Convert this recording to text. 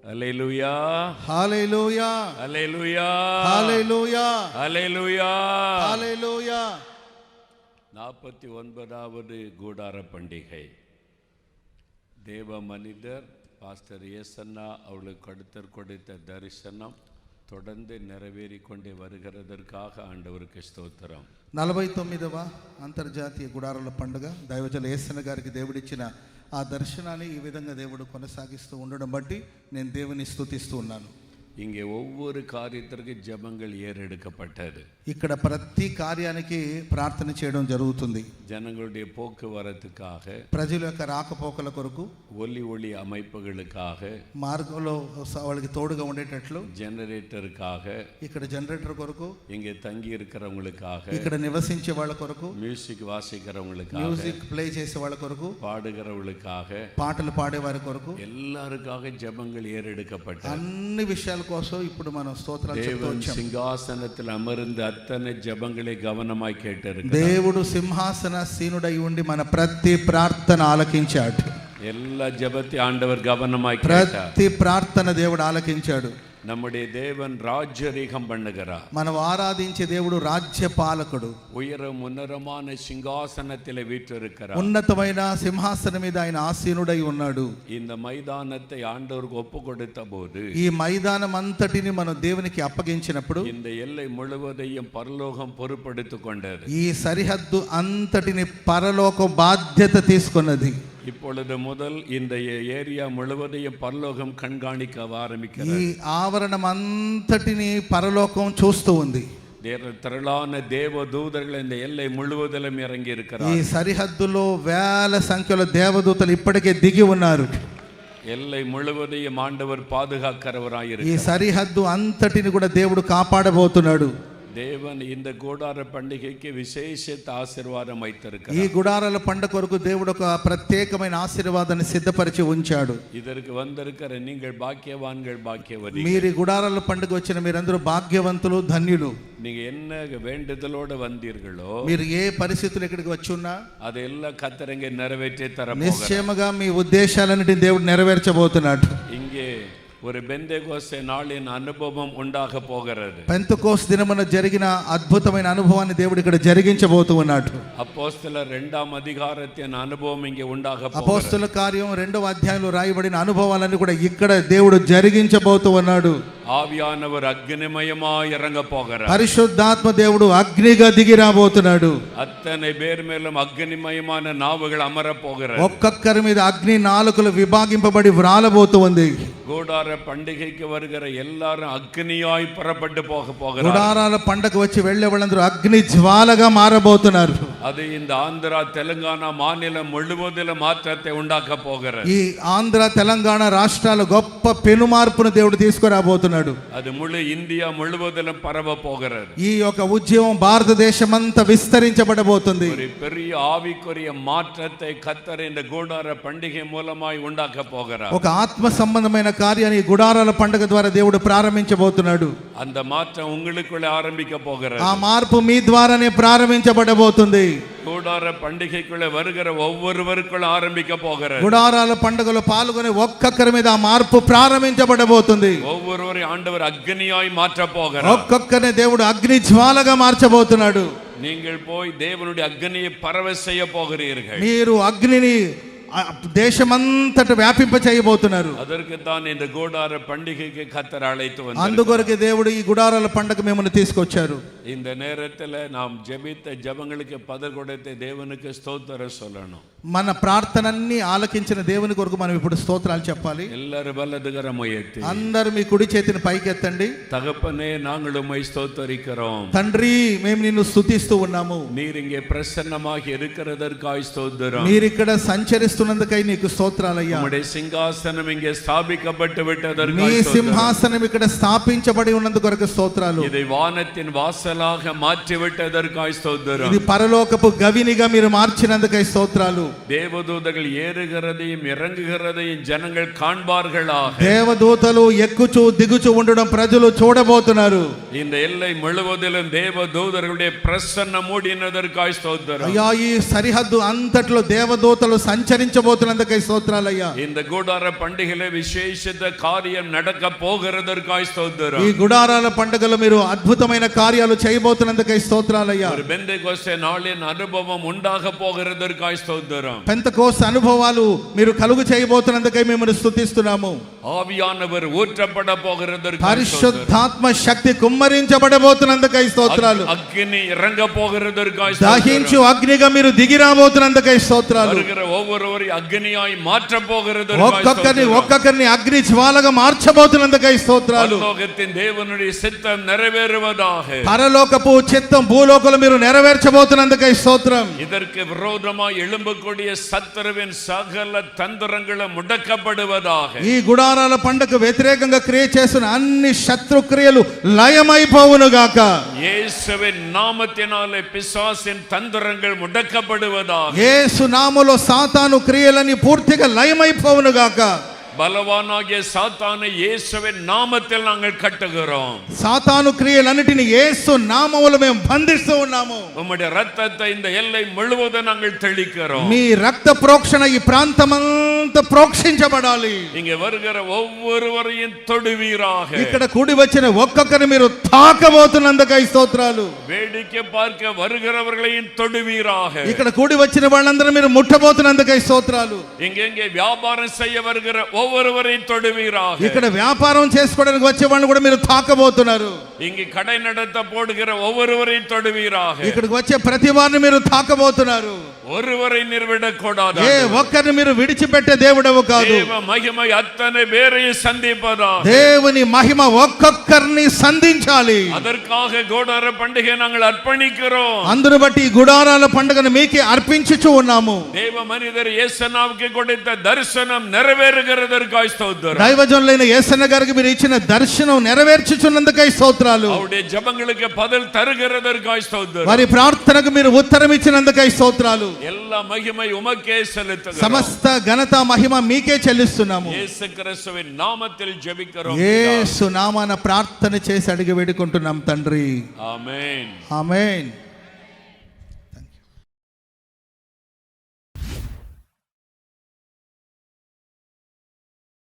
హల్లెలూయా హల్లెలూయా హల్లెలూయా హల్లెలూయా హల్లెలూయా ஹalleluya. 49வது கூடார பண்டிகை. தேவ மனிதர் பாஸ்டர் ஏசன்னா அவளுக்கு அடுத்தர் கொடுத்த தரிசனம் தொடர்ந்து నెరవేరికొండే வருகிறதற்காக ఆండవருக்கு స్తోత్రం. 49వ అంతర్జాతీయ గుడారాల పండుగ దైవజనులు ఏసన్న గారికి దేవుడిచ్చిన ఆ దర్శనాన్ని ఈ విధంగా దేవుడు కొనసాగిస్తూ ఉండడం బట్టి నేను దేవుని స్తుతిస్తూ ఉన్నాను. இங்கே ஒவ்வொரு காரியத்திற்கு ஜெபங்கள் ஏறெடுக்கப்பட்டது. ఇక్కడ ప్రతి కార్యానికి ప్రార్థన చేయడం జరుగుతుంది. ஜனங்களுடைய போக்குவரத்துக்காக, ప్రజల యొక్క రాకపోకల కొరకు, ஒலி அமைப்புகளுக்காக, మార్గంలో వాళ్ళకి తోడుగా ఉండేటట్లు జనరేటర్కాக, ఇక్కడ జనరేటర్ కొరకు, இங்கே தங்கி இருக்கிறவங்களுக்காக, ఇక్కడ నివసించే వాళ్ళ కొరకు, மியூசிக் வாசிக்கிறவங்களுக்காக, మ్యూజిక్ ప్లే చేసే వాళ్ళ కొరకు, பாடுகிறவங்களுக்காக, పాటలు పాడే వారి కొరకు, எல்லாருக்காக ஜெபங்கள் ஏறெடுக்கப்பட்டது. అన్ని విషయాల కోసం ఇప్పుడు మనం స్తోత్రాలు చెప్తూ వచ్చాం. సింహాసనத்தில் అమర్ந்து అత్తనే జపంగళే గమనమాయి కేటారు. దేవుడు సింహాసనసీనుడై ఉండి మన ప్రతి ప్రార్థన ఆలకించాడు. எல்லா ஜெபத்தை ஆண்டவர் கவனமாய் கேட்டார். ప్రతి ప్రార్థన దేవుడు ఆలకించాడు. நம்முடைய தேவன் ராஜ்யரீகம் பண்ணுகிறார். మనం ఆరాధించే దేవుడు రాజ్యపాలకుడు. உன்னதமான సింహాసనத்தில் வீற்றிருக்கிறார். ఉన్నతమైన సింహాసనం మీద ఆయన ఆసీనుడై ఉన్నాడు. இந்த மைதானத்தை ஆண்டவருக்கு ஒப்பு கொடுத்தபோது, ఈ మైదానం అంతటిని మనం దేవునికి అప్పగించినప్పుడు, இந்த எல்லை முழுவதையும் பரலோகம் பொறுப்பெடுத்துக் கொண்டது. ఈ సరిహద్దు అంతటిని పరలోకం బాధ్యత తీసుకున్నది. இப்பொழுது முதல் இந்த ஏரியா முழுவதையும் பரலோகம் கண்காணிக்க ஆரம்பிக்கிறது. ఈ ఆవరణం అంతటిని పరలోకం చూస్తూ ఉంది. திரளான தேவ தூதர்கள் இந்த எல்லை முழுவதிலும் இறங்கி இருக்கிறார். ఈ సరిహద్దులో వేల సంఖ్యలో దేవదూతలు ఇప్పటికే దిగి ఉన్నారు. ఎల్லை ముழுவதையும் ఆండవర్ పాదుగాకరవరాయి இருக்கிறார். ఈ సరిహద్దు అంతటిని కూడా దేవుడు కాపాడబోతున్నాడు. தேவன் இந்த கூடார பண்டிகைக்கு விசேஷித்த ஆశీర్వాదం வைத்திருக்கிறார். ఈ గుడారాల పండుగ కొరకు దేవుడు ఒక ప్రత్యేకమైన ఆశీర్వాదాన్ని సిద్ధపరిచి ఉంచాడు. இதற்கு வந்திருக்கிற நீங்கள் பாக்கியவான்கள் பாக்கியவதி. మీరు ఈ గుడారాల పండుగ వచ్చిన మీరందరూ భాగ్యవంతులు, ధన్యులు. நீங்க என்ன வேண்டுதலோடு வந்தீர்களோ, మీరు ఏ పరిస్థితులు ఇక్కడికి వచ్చున్నా அதெல்லாம் கர்த்தர் நிறைவேற்றி தர నిశ్చయముగా మీ ఉద్దేశాలన్నిటిని దేవుడు నెరవేర్చబోతున్నాడు. இங்கே ஒரு பெந்தெகோஸ்தே நாளின் அனுபவம் உண்டாக போகிறது. పెంతెకోస్తు దినమున జరిగిన అద్భుతమైన అనుభవాన్ని దేవుడు ఇక్కడ జరిగించబోతూ ఉన్నాడు. అపోస్తలుల 2వ అధ్యాయத்தின் అనుభవం இங்கே உண்டாக போகிறது. అపోస్తలుల కార్యం 2వ అధ్యాయంలో రాయబడిన అనుభవాలన్నీ కూడా ఇక్కడ దేవుడు జరిగించబోతూ ఉన్నాడు. ఆవియానవర్ అగ్నిమయమాய் ఇరంగ పోగరా. పరిశుద్ధాత్మ దేవుడు అగ్నిగా దిగి రాబోతున్నాడు. అత్తనే పేరు మేలం అగ్నిమయమైన నావుகள் అమర పోగరా. ఒక్కొక్కరి మీద అగ్ని నాలుకలు విభాగింపబడి వ్రాలబోతూ ఉంది. கூடார பண்டிகைக்கு வருகிற எல்லாரும் அக்னியாய் புறப்பட்டு போகிறார்கள். గుడారాల పండగ వచ్చి వెళ్ళే వాళ్ళందరూ అగ్ని జ్వాలగా మారబోతున్నారు. அது இந்த ஆந்திரா தெலுங்கானா மாநிலம் முழுவதிலும் மாற்றத்தை உண்டாக்க போகிறது. ఈ ఆంధ్ర తెలంగాణ రాష్ట్రాలు గొప్ప పెను మార్పును దేవుడు తీసుకురాబోతున్నాడు. அது முழு இந்தியா முழுவதிலும் பரவ போகிறது. ఈ యొక్క ఉద్యమం భారతదేశమంతా విస్తరించబడబోతుంది. ஒரு பெரிய ஆவிக்குரிய மாற்றத்தை கர்த்தர் இந்த கூடார பண்டிகை மூலமாய் உண்டாக்க போகிறார். ఒక ఆత్మ సంబంధమైన కార్యాన్ని గుడారాల పండుగ ద్వారా దేవుడు ప్రారంభించబోతున్నాడు. அந்த மாற்றம் உங்களுக்குள்ளே ஆரம்பிக்க போகிறது. ఆ మార్పు మీ ద్వారానే ప్రారంభించబడబోతుంది. கூடார பண்டிகைக்குள்ளே வருகிற ஒவ்வொருவருக்குள்ள ஆரம்பிக்க போகிறது. గుడారాల పండుగలో పాల్గొనే ఒక్కొక్కరి మీద ఆ మార్పు ప్రారంభించబడబోతుంది. ஒவ்வொருவரையும் ஆண்டவர் அக்னியாய் மாற்ற போகிறார். ఒక్కొక్కరిని దేవుడు అగ్ని జ్వాలగా మార్చబోతున్నాడు. நீங்கள் போய் தேவனுடைய அக்னியை பரவ செய்ய போகிறீர்கள். మీరు అగ్నిని దేశమంతటా వ్యాపింప చేయబోతున్నారు. அதற்கு தான் இந்த கூடார பண்டிகைக்கு கர்த்தர் அழைத்து வந்தார். అందుకొరకు దేవుడు ఈ గుడారాల పండుగ మిమ్మల్ని తీసుకొచ్చారు. இந்த நேரத்தில் நாம் ஜெபித்த ஜெபங்களுக்கு பதில் கொடுத்த தேவனுக்கு ஸ்தோத்திரம் சொல்லணும். మన ప్రార్థనన్ని ఆలకించిన దేవుని కొరకు మనం ఇప్పుడు స్తోత్రాలు చెప్పాలి. எல்லாரும் வலதுகரம் உயர்த்தி, అందరూ మీ కుడి చేతిని పైకెత్తండి. தகப்பனே நாங்கள் உம்மை ஸ்தோத்தரிக்கிறோம். తండ్రి మేము నిన్ను స్తుతిస్తూ ఉన్నాము. நீர் இங்கே பிரசன்னமாக இருக்கிறதற்காய் ஸ்தோத்திரம். మీరు ఇక్కడ సంచరిస్తున్నందుకై నీకు స్తోత్రాలయ్యా. உம்முடைய சிங்காசனம் இங்கே ஸ்தாபிக்கப்பட்டு விட்டதற்காய் మీ ஸ்தோத்திரம். సింహాసనం ఇక్కడ స్థాపించబడి ఉన్నందుకొరకు స్తోత్రాలు. இதை வானத்தின் வாசலாக மாற்றி விட்டதற்காய் ஸ்தோத்திரம். ఇది పరలోకపు గవినిగా మీరు మార్చినందుకై స్తోత్రాలు. தேவதூதர்கள் ஏறுகிறதையும் இறங்குகிறதையும் ஜனங்கள் காண்பார்களாக. దేవదూతలు ఎక్కుచూ దిగుచూ ఉండడం ప్రజలు చూడబోతున్నారు. இந்த எல்லை முழுவதிலும் தேவதூதர்களுடைய பிரசன்னம் மூடினதற்காய் ஸ்தோத்திரம். అయ్యా ఈ సరిహద్దు అంతట్లో దేవదూతలు సంచరించ జరిగించబోతున్నందుకై స్తోత్రాలయ్యా. இந்த கூடார பண்டிகையில விசேஷித்த காரியம் நடக்க போகிறதற்காய் ஸ்தோத்திரம். ఈ గుడారాల పండుగలో మీరు అద్భుతమైన కార్యాలు చేయబోతున్నందుకై స్తోత్రాలయ్యా. ஒரு பெந்தெகோஸ்தே நாளின் அனுபவம் உண்டாக போகிறதற்காய் ஸ்தோத்திரம். పెంతెకోస్తు అనుభవాలు మీరు కలుగు చేయబోతున్నందుకై మిమ్మల్ని స్తుతిస్తున్నాము. ஆவியானவர் ஊற்றப்பட போகிறதற்காய் పరిశుద్ధాత్మ శక్తి కుమ్మరించబడబోతున్నందుకై స్తోత్రాలు. అగ్ని ఇరంగ పోகிறதற்காய் దహించు అగ్నిగా మీరు దిగి రాబోతున్నందుకై స్తోత్రాలు. வருகிற ஒவ்வொருவரையும் அக்னியாய் மாற்ற போகிறதற்காய் ఒక్కొక్కరిని అగ్ని జ్వాలగా మార్చబోతున్నందుకై స్తోత్రాలు. பரலோகத்தின் தேவனுடைய சித்தம் நிறைவேறுவதாக. పరలోకపు చిత్తం భూలోకంలో మీరు నెరవేర్చబోతున్నందుకై స్తోత్రం. இதற்கு விரோதமாய் எழும்பக்கூடிய சத்துருவின் சகல தந்திரங்களும் முடக்கப்படுவதாக. ఈ గుడారాల పండగకు వ్యతిరేకంగా క్రియ చేస్తున్న అన్ని శత్రుక్రియలు లయమైపోవును గాక. இயேசுவின் நாமத்தினாலே பிசாசின் தந்திரங்கள் முடக்கப்படுவதாக. యేసు నామములో సాతాను క్రియలని పూర్తిగా లయమైపోవును గాక. பலவானாகிய சாத்தானை இயேசுவின் நாமத்தில் நாங்கள் கட்டுகிறோம். సాతాను క్రియలన్నిటిని యేసు నామములో మేము బంధిస్తూ ఉన్నాము. உம்முடைய இரத்தத்தை இந்த எல்லை முழுவதும் நாங்கள் தெளிக்கிறோம். మీ రక్త ప్రోక్షణ ఈ ప్రాంతమంతా ప్రోక్షించబడాలి. இங்கே வருகிற ஒவ்வொருவரையும் தொடுவீராக. ఇక్కడ కూడి వచ్చిన ఒక్కొక్కరిని మీరు తాకబోతున్నందుకై స్తోత్రాలు. வேடிக்கை பார்க்க வருகிறவர்களையும் தொடுவீராக. ఇక్కడ కూడి వచ్చిన వాళ్ళందరూ మీరు ముట్టబోతున్నందుకై స్తోత్రాలు. இங்கே வியாபாரம் செய்ய வருகிற ஒவ்வொருவரையும் தொடுவீராக. ఇక్కడ వ్యాపారం చేసుకోవడానికి వచ్చే వాళ్ళని కూడా మీరు తాకబోతున్నారు. இங்கே கடை நடத்த போடுகிற ஒவ்வொருவரையும் தொடுவீராக. ఇక్కడికి వచ్చే ప్రతి వారిని మీరు తాకబోతున్నారు. ஒருவரை நிர்விடக்கூடாது. ఏ ఒక్కరిని మీరు విడిచిపెట్టే దేవుడవు కాదు. தேவ மகிமை அத்தனை பேரையும் சந்திப்பதாக. దేవుని మహిమ ఒక్కొక్కరిని సంధించాలి. அதற்காக கூடார பண்டிகை நாங்கள் அர்ப்பணிக்கிறோம். అందును బట్టి ఈ గుడారాల పండుగను మీకే అర్పించుచు ఉన్నాము. தேவ மனிதர் యేసనావుకి கொடுத்த தரிசனம் நிறைவேறுகிறதற்காய் ஸ்தோத்திரம். దైవజనులైన యేసన్న గారికి మీరు ఇచ్చిన దర్శనం నెరవేర్చుచున్నందుకై స్తోత్రాలు. அவருடைய ஜெபங்களுக்கு பதில் தருகிறதற்காய் ஸ்தோத்திரம். వారి ప్రార్థనకు మీరు ఉత్తరం ఇచ్చినందుకై స్తోత్రాలు. எல்லா மகிமை உமக்கே செலுத்துகிறோம். సమస్త ఘనత మహిమ మీకే చెల్లిస్తున్నాము. இயேசு கிறிஸ்துவின் நாமத்தில் ஜெபிக்கிறோம். యేసు నామాన ప్రార్థన చేసి అడిగి వేడుకుంటున్నాం తండ్రి. ఆమేన్. ఆమేన్.